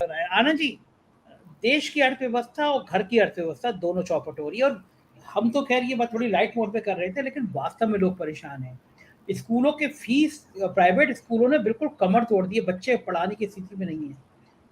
आनंद जी, देश की अर्थव्यवस्था और घर की अर्थव्यवस्था दोनों चौपट हो रही है। और हम तो खैर ये बात थोड़ी लाइट मोड पे कर रहे थे, लेकिन वास्तव में लोग परेशान हैं। स्कूलों के फीस, प्राइवेट स्कूलों ने बिल्कुल कमर तोड़ दी है, बच्चे पढ़ाने की स्थिति में नहीं है।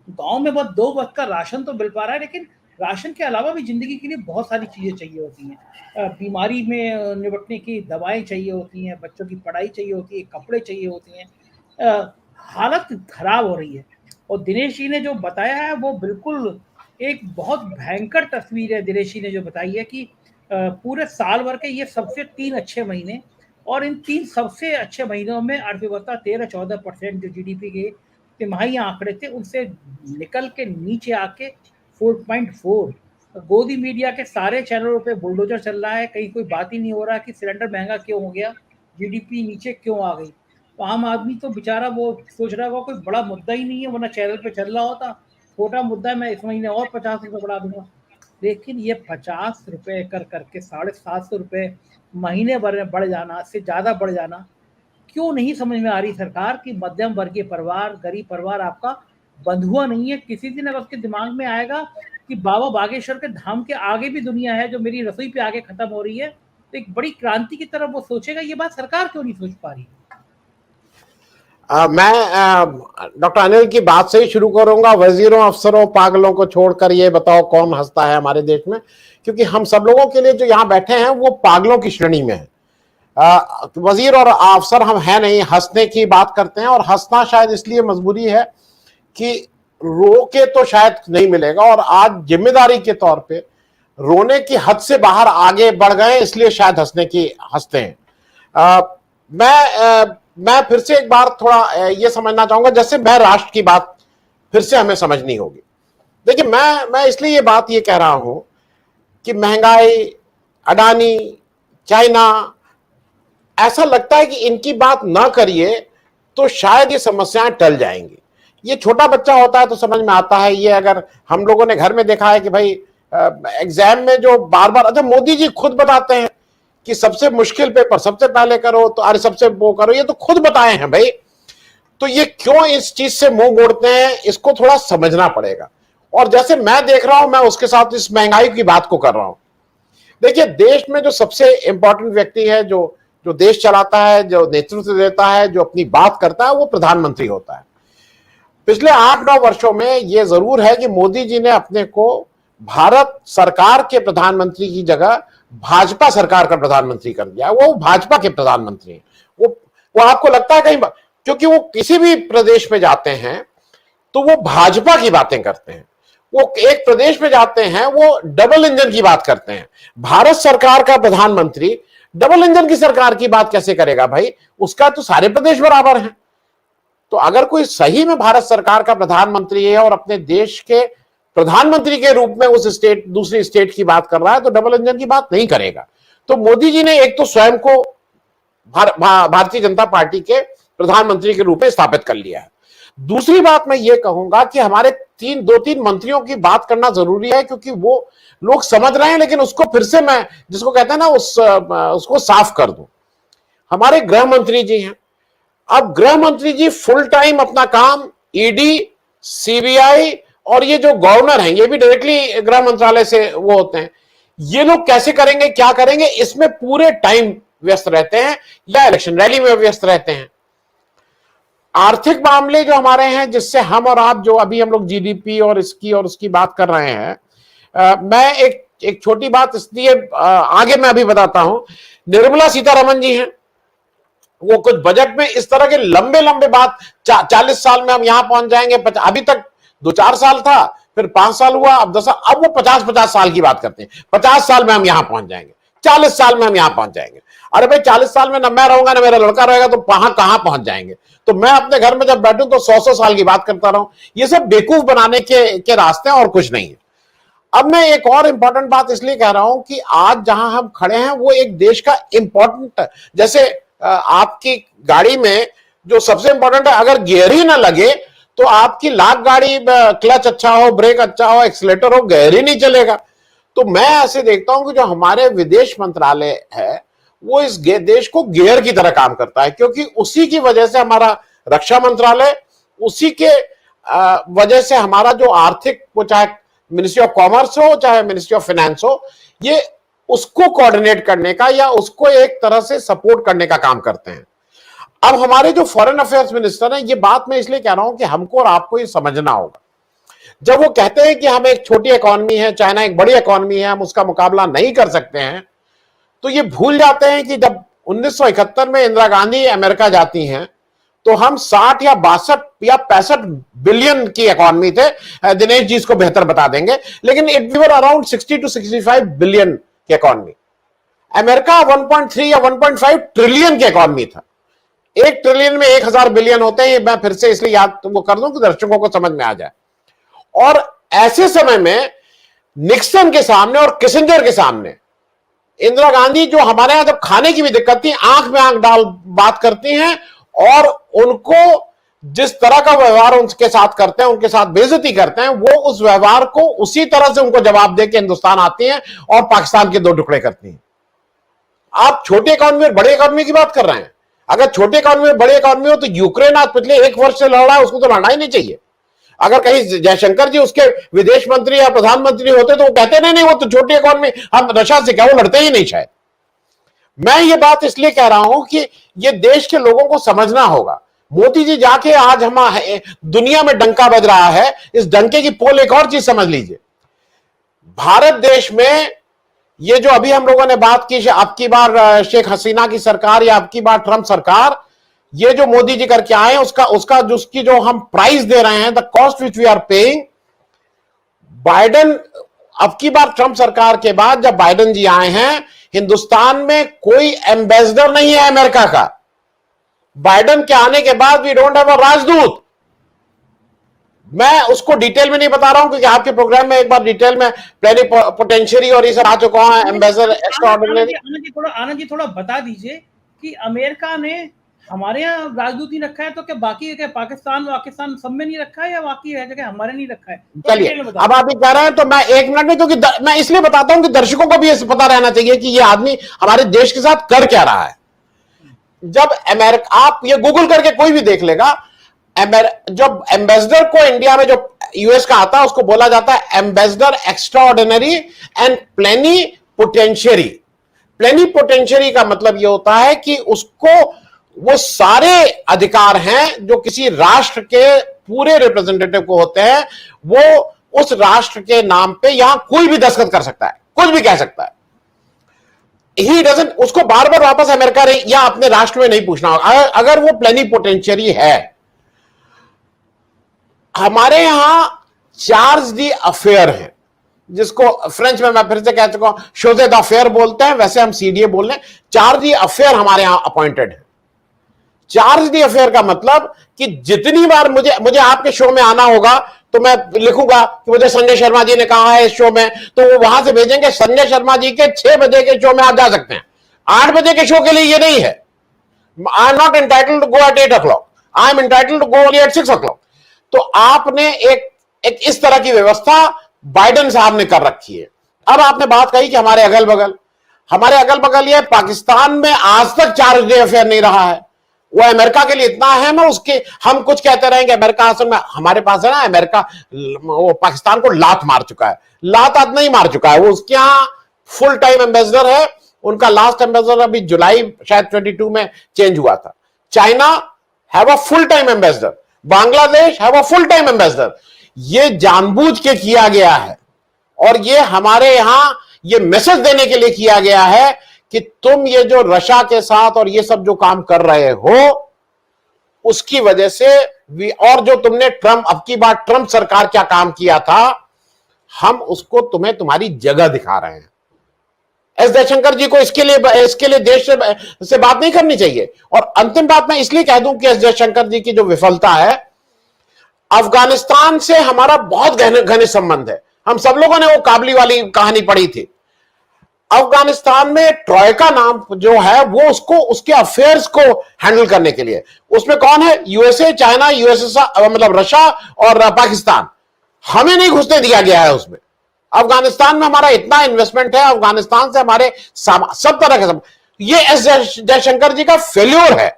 गांव में बहुत 2 वक्त का राशन तो मिल पा रहा है, लेकिन राशन के अलावा भी जिंदगी के लिए बहुत सारी चीजें चाहिए होती हैं। बीमारी में निपटने की दवाएं चाहिए होती हैं, बच्चों की पढ़ाई चाहिए होती है, कपड़े चाहिए होते हैं। हालत खराब हो रही है। और दिनेश जी ने जो बताया है वो बिल्कुल एक बहुत भयंकर तस्वीर है। दिनेश जी ने जो बताई है कि पूरे साल भर के ये सबसे 3 अच्छे महीने, और इन 3 सबसे अच्छे महीनों में अर्थव्यवस्था 13-14% जो जीडीपी के तिमाही आंकड़े थे उनसे निकल के नीचे आके 4.4। गोदी मीडिया के सारे चैनलों पे बुलडोजर चल रहा है, कहीं कोई बात ही नहीं हो रहा कि सिलेंडर महंगा क्यों हो गया, जीडीपी नीचे क्यों आ गई। तो आम आदमी तो बेचारा वो सोच रहा होगा कोई बड़ा मुद्दा ही नहीं है, वरना चैनल पे चल रहा होता, छोटा मुद्दा है, मैं इस महीने और 50 रुपये बढ़ा दूंगा। लेकिन ये 50 रुपये कर करके 750 रुपये महीने भर में बढ़ जाना, इससे ज़्यादा बढ़ जाना, क्यों नहीं समझ में आ रही सरकार कि मध्यम वर्गीय परिवार, गरीब परिवार आपका बंधुआ नहीं है। किसी दिन अगर उसके दिमाग में आएगा कि बाबा बागेश्वर के धाम के आगे भी दुनिया है जो मेरी रसोई पे आगे खत्म हो रही है, तो एक बड़ी क्रांति की तरफ वो सोचेगा। ये बात सरकार क्यों नहीं सोच पा रही? मैं डॉक्टर अनिल की बात से ही शुरू करूंगा। वजीरों, अफसरों, पागलों को छोड़कर ये बताओ कौन हंसता है हमारे देश में, क्योंकि हम सब लोगों के लिए जो यहाँ बैठे हैं वो पागलों की श्रेणी में है। वजीर और अफसर हम हैं नहीं, हंसने की बात करते हैं, और हंसना शायद इसलिए मजबूरी है कि रो के तो शायद नहीं मिलेगा, और आज जिम्मेदारी के तौर पे रोने की हद से बाहर आगे बढ़ गए, इसलिए शायद हंसते हैं। मैं फिर से एक बार थोड़ा ये समझना चाहूंगा, जैसे मैं राष्ट्र की बात फिर से हमें समझनी होगी। देखिए, मैं इसलिए ये बात ये कह रहा हूं कि महंगाई, अडानी, चाइना, ऐसा लगता है कि इनकी बात ना करिए तो शायद ये समस्याएं टल जाएंगी। ये छोटा बच्चा होता है तो समझ में आता है। ये अगर हम लोगों ने घर में देखा है कि भाई एग्जाम में जो बार बार, अच्छा मोदी जी खुद बताते हैं कि सबसे मुश्किल पेपर सबसे पहले करो, तो अरे सबसे वो करो, ये तो खुद बताए हैं भाई। तो ये क्यों इस चीज से मुंह मोड़ते हैं, इसको थोड़ा समझना पड़ेगा। और जैसे मैं देख रहा हूं, मैं उसके साथ इस महंगाई की बात को कर रहा हूं। देखिए, देश में जो सबसे इंपॉर्टेंट व्यक्ति है, जो देश चलाता है, जो नेतृत्व देता है, जो अपनी बात करता है, वो प्रधानमंत्री होता है। पिछले 8-9 वर्षों में ये जरूर है कि मोदी जी ने अपने को भारत सरकार के प्रधानमंत्री की जगह भाजपा सरकार का प्रधानमंत्री कर दिया। वो भाजपा के प्रधानमंत्री हैं। वो आपको लगता है कहीं, क्योंकि वो किसी भी प्रदेश में जाते हैं तो वो भाजपा की बातें करते हैं। वो एक प्रदेश में जाते हैं, वो डबल इंजन की बात करते हैं। भारत सरकार का प्रधानमंत्री डबल इंजन की सरकार की बात कैसे करेगा भाई? उसका तो सारे प्रदेश बराबर हैं। तो अगर कोई सही में भारत सरकार का प्रधानमंत्री है और अपने देश के प्रधानमंत्री के रूप में उस स्टेट, दूसरी स्टेट की बात कर रहा है, तो डबल इंजन की बात नहीं करेगा। तो मोदी जी ने एक तो स्वयं को भारतीय जनता पार्टी के प्रधानमंत्री के रूप में स्थापित कर लिया है। दूसरी बात मैं ये कहूंगा कि हमारे 2-3 मंत्रियों की बात करना जरूरी है, क्योंकि वो लोग समझ रहे हैं, लेकिन उसको फिर से मैं, जिसको कहते हैं ना, उसको साफ कर दूं। हमारे गृह मंत्री जी हैं। अब गृह मंत्री जी फुल टाइम अपना काम ईडी, सीबीआई और ये जो गवर्नर हैं, ये भी डायरेक्टली गृह मंत्रालय से वो होते हैं। ये लोग कैसे करेंगे, क्या करेंगे, इसमें पूरे टाइम व्यस्त रहते हैं, या इलेक्शन रैली में व्यस्त रहते हैं। आर्थिक मामले जो हमारे हैं, जिससे हम और आप, जो अभी हम लोग जीडीपी और इसकी और उसकी बात कर रहे हैं, मैं एक छोटी बात इसलिए आगे मैं अभी बताता हूं। निर्मला सीतारमण जी हैं, वो कुछ बजट में इस तरह के लंबे लंबे बात, 40 साल में हम यहां पहुंच जाएंगे, अभी तक 2-4 साल था, फिर 5 साल हुआ, अब 10 साल, अब वो 50-50 साल की बात करते हैं। 50 साल में हम यहां पहुंच जाएंगे, 40 साल में हम यहां पहुंच जाएंगे। अरे भाई, 40 साल में ना मैं रहूंगा ना मेरा लड़का रहेगा, तो कहां पहुंच जाएंगे? तो मैं अपने घर में जब बैठूं तो 100 साल की बात करता रहूं। ये सब बेवकूफ बनाने के रास्ते हैं, और कुछ नहीं है। अब मैं एक और इंपॉर्टेंट बात इसलिए कह रहा हूं कि आज जहां हम खड़े हैं वो एक देश का इंपॉर्टेंट, जैसे आपकी गाड़ी में जो सबसे इंपॉर्टेंट है, अगर गियर ही ना लगे तो आपकी लाख गाड़ी, क्लच अच्छा हो, ब्रेक अच्छा हो, एक्सीलेटर हो, गियर ही नहीं चलेगा। तो मैं ऐसे देखता हूं कि जो हमारे विदेश मंत्रालय है वो इस देश को गियर की तरह काम करता है, क्योंकि उसी की वजह से हमारा रक्षा मंत्रालय, उसी के वजह से हमारा जो आर्थिक, वो चाहे मिनिस्ट्री ऑफ कॉमर्स हो चाहे मिनिस्ट्री ऑफ फाइनेंस हो, ये उसको कोऑर्डिनेट करने का या उसको एक तरह से सपोर्ट करने का काम करते हैं। अब हमारे जो फॉरेन अफेयर्स मिनिस्टर हैं, ये बात मैं इसलिए कह रहा हूं कि हमको और आपको ये समझना होगा। जब वो कहते हैं कि हम एक छोटी इकॉनमी है, चाइना एक बड़ी इकॉनमी है, हम उसका मुकाबला नहीं कर सकते हैं, तो ये भूल जाते हैं कि जब 1971 में इंदिरा गांधी अमेरिका जाती हैं तो हम 60 या 62 या 65 बिलियन की इकॉनमी थे। दिनेश जी इसको बेहतर बता देंगे, लेकिन it we were around 60 to 65 billion की इकॉनमी। अमेरिका 1.3 या 1.5 ट्रिलियन की इकॉनमी था। 1 ट्रिलियन में 1000 बिलियन होते हैं। ये मैं फिर से इसलिए याद वो कर दूं कि दर्शकों को समझ में आ जाए। और ऐसे समय में निक्सन के सामने और किसिंजर के सामने इंदिरा गांधी, जो हमारे यहां जब खाने की भी दिक्कत थी, आंख में आंख डाल बात करती हैं और उनको जिस तरह का व्यवहार उनके साथ करते हैं, उनके साथ बेइज्जती करते हैं, वो उस व्यवहार को उसी तरह से उनको जवाब दे के हिंदुस्तान आती हैं और पाकिस्तान के 2 टुकड़े करती हैं। आप छोटी इकॉनमी और बड़ी इकॉनमी की बात कर रहे हैं। अगर छोटी इकॉनमी और बड़ी इकॉनमी हो तो यूक्रेन आज पिछले 1 वर्ष से लड़ रहा है, उसको तो लड़ना ही नहीं चाहिए। अगर कहीं जयशंकर जी उसके विदेश मंत्री या प्रधानमंत्री होते तो वो कहते नहीं वो तो छोटी इकॉनमी, हम रशिया से क्या, वो लड़ते ही नहीं शायद। मैं ये बात इसलिए कह रहा हूं कि ये देश के लोगों को समझना होगा। मोदी जी जाके आज हम दुनिया में डंका बज रहा है, इस डंके की पोल एक और चीज समझ लीजिए। भारत देश में ये जो अभी हम लोगों ने बात की, अब की बार शेख हसीना की सरकार या अब की बार ट्रंप सरकार, ये जो मोदी जी करके आए उसका जिसकी जो हम प्राइस दे रहे हैं, the cost which we are paying, Biden, अब की बार ट्रंप सरकार के बाद जब बाइडेन जी आए हैं, हिंदुस्तान में कोई एम्बेसडर नहीं है अमेरिका का। बाइडेन के आने के बाद वी डोंट हैव अ राजदूत। मैं उसको डिटेल में नहीं बता रहा हूं क्योंकि आपके प्रोग्राम में एक बार डिटेल में प्लेनिपोटेंशियरी और ये सब आ चुका है, एम्बेसडर, एक्स्ट्राऑर्डिनरी। आनंद जी थोड़ा बता दीजिए कि अमेरिका ने हमारे यहाँ राजदूत ही रखा है, तो क्या बाकी क्या पाकिस्तान सब में नहीं रखा है, या बाकी है जगह हमारे नहीं रखा है? चलिए, अब आप ये कह रहे हैं तो मैं 1 मिनट में, क्योंकि मैं इसलिए बताता हूं कि दर्शकों को भी पता रहना चाहिए कि ये आदमी हमारे देश के साथ कर क्या रहा है। जब अमेरिका, आप ये गूगल करके कोई भी देख लेगा, जब एम्बेसडर को इंडिया में जो यूएस का आता है उसको बोला जाता है एम्बेसडर एक्स्ट्राऑर्डिनरी एंड प्लेनिपोटेंशियरी। प्लेनिपोटेंशियरी का मतलब यह होता है कि उसको वो सारे अधिकार हैं जो किसी राष्ट्र के पूरे रिप्रेजेंटेटिव को होते हैं, वो उस राष्ट्र के नाम पे यहां कोई भी दस्तखत कर सकता है, कुछ भी कह सकता है। ही डजंट, उसको बार बार वापस अमेरिका या अपने राष्ट्र में नहीं पूछना होगा अगर वो प्लेनिपोटेंशियरी है। हमारे यहां चार्ज दी अफेयर है, जिसको फ्रेंच में मैं फिर से कह चुका हूं, शोजे द अफेयर बोलते हैं, वैसे हम सीडीए बोल रहे हैं। चार्ज दी अफेयर हमारे यहां अपॉइंटेड है। चार्ज दी अफेयर का मतलब कि जितनी बार मुझे आपके शो में आना होगा तो मैं लिखूंगा कि मुझे संजय शर्मा जी ने कहा है इस शो में, तो वो वहां से भेजेंगे संजय शर्मा जी के 6 बजे के शो में आप जा सकते हैं। 8 बजे के शो के लिए ये नहीं है। I am not entitled to go at 8 o'clock, I am entitled to go only at 6 o'clock। तो आपने एक इस तरह की व्यवस्था बाइडेन साहब ने कर रखी है। अब आपने बात कही कि हमारे अगल बगल ये पाकिस्तान में आज तक चार्ज डे अफेयर नहीं रहा है। वो अमेरिका के लिए इतना अहम है, उसके हम कुछ कहते रहेंगे अमेरिका असल में हमारे पास है ना, अमेरिका वो पाकिस्तान को लात मार चुका है। लात आज नहीं मार चुका है, वो उसके यहां फुल टाइम एम्बेसडर है। उनका लास्ट एम्बेसडर अभी जुलाई शायद 22 में चेंज हुआ था। China have a full time ambassador, Bangladesh have a full time ambassador. ये जानबूझ के किया गया है और ये हमारे यहां ये मैसेज देने के लिए किया गया है कि तुम ये जो रशिया के साथ और ये सब जो काम कर रहे हो उसकी वजह से और जो तुमने अब की बार ट्रंप सरकार क्या काम किया था, हम उसको तुम्हें तुम्हारी जगह दिखा रहे हैं। एस जयशंकर जी को इसके लिए देश से बात नहीं करनी चाहिए। और अंतिम बात मैं इसलिए कह दूं कि एस जयशंकर जी की जो विफलता है, अफगानिस्तान से हमारा बहुत घने संबंध है। हम सब लोगों ने वो काबली वाली कहानी पढ़ी थी। अफगानिस्तान में ट्रॉयका नाम जो है वो उसके अफेयर्स को हैंडल करने के लिए, उसमें कौन है? यूएसए, चाइना, यूएसए मतलब रशिया और पाकिस्तान। हमें नहीं घुसने दिया गया है उसमें। अफगानिस्तान में हमारा इतना इन्वेस्टमेंट है, अफगानिस्तान से हमारे सब तरह के ये एस जयशंकर जी का फेल्योर है।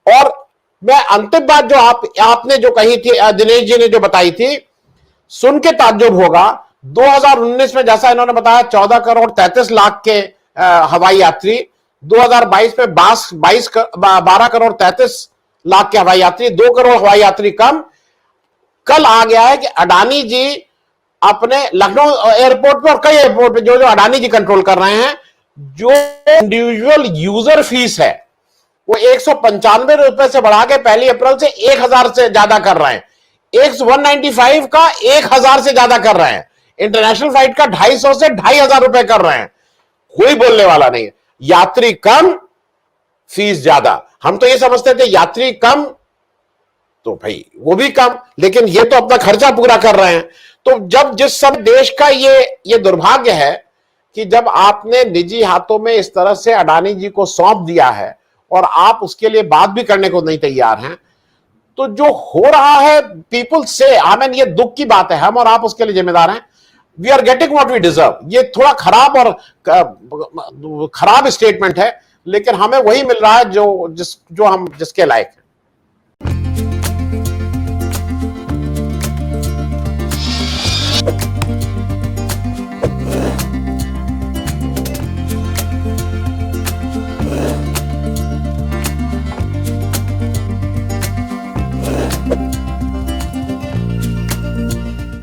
और मैं अंतिम बात जो आपने जो कही थी, दिनेश जी ने जो बताई थी, सुन के ताज्जुब होगा। 2019 में जैसा इन्होंने बताया 14 करोड़ 33 लाख के हवाई यात्री, 2022 में 12 करोड़ 33 लाख के हवाई यात्री, 2 करोड़ हवाई यात्री कम। कल आ गया है कि अडानी जी अपने लखनऊ एयरपोर्ट पे और कई एयरपोर्ट पे जो अडानी जी कंट्रोल कर रहे हैं, जो इंडिविजुअल यूजर फीस है वो 195 रुपए से बढ़ा के 1 अप्रैल से 1000 से ज्यादा कर रहे हैं। 195 का 1000 से ज्यादा कर रहे हैं। इंटरनेशनल फ्लाइट का 250 से 2500 रुपए कर रहे हैं। कोई बोलने वाला नहीं है। यात्री कम, फीस ज्यादा। हम तो ये समझते थे यात्री कम तो भाई वो भी कम, लेकिन ये तो अपना खर्चा पूरा कर रहे हैं। तो जब जिस सब देश का ये दुर्भाग्य है कि जब आपने निजी हाथों में इस तरह से अडानी जी को सौंप दिया है और आप उसके लिए बात भी करने को नहीं तैयार हैं, तो जो हो रहा है पीपल से, आमीन, ये दुख की बात है। हम और आप उसके लिए जिम्मेदार हैं। We are getting what we deserve. ये थोड़ा खराब और खराब स्टेटमेंट है, लेकिन हमें वही मिल रहा है जो हम जिसके लायक है।